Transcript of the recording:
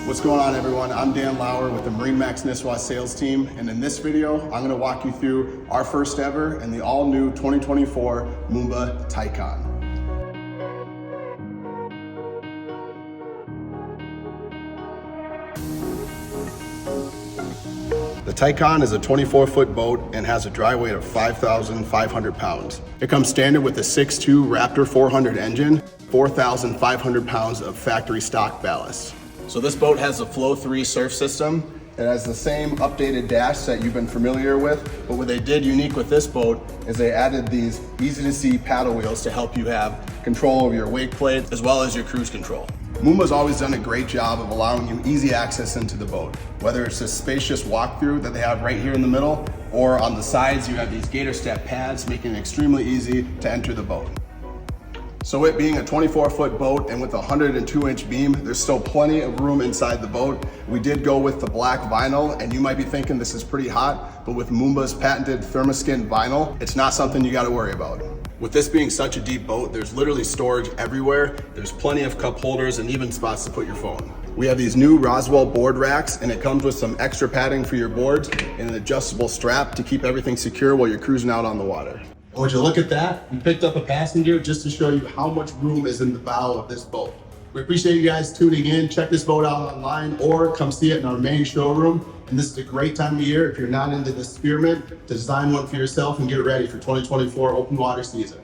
What's going on, everyone? I'm Dan Lauer with the Marine Max Nisswa sales team, and in this video, I'm going to walk you through our first ever and the all-new 2024 Moomba TYKON. The TYKON is a 24-foot boat and has a dry weight of 5,500 pounds. It comes standard with a 6.2 Raptor 400 engine, 4,500 pounds of factory stock ballast. So this boat has a Flow 3 surf system. It has the same updated dash that you've been familiar with, but what they did unique with this boat is they added these easy to see paddle wheels to help you have control over your wake plate as well as your cruise control. Moomba's always done a great job of allowing you easy access into the boat, whether it's a spacious walkthrough that they have right here in the middle, or on the sides you have these gator step pads making it extremely easy to enter the boat. So it being a 24-foot boat and with a 102-inch beam, there's still plenty of room inside the boat. We did go with the black vinyl, and you might be thinking this is pretty hot, but with Moomba's patented thermoskin vinyl, it's not something you gotta worry about. With this being such a deep boat, there's literally storage everywhere. There's plenty of cup holders and even spots to put your phone. We have these new Roswell board racks, and it comes with some extra padding for your boards and an adjustable strap to keep everything secure while you're cruising out on the water. Would you look at that? We picked up a passenger just to show you how much room is in the bow of this boat. We appreciate you guys tuning in. Check this boat out online or come see it in our main showroom. And this is a great time of year if you're not into the spearmint to design one for yourself and get ready for 2024 open water season.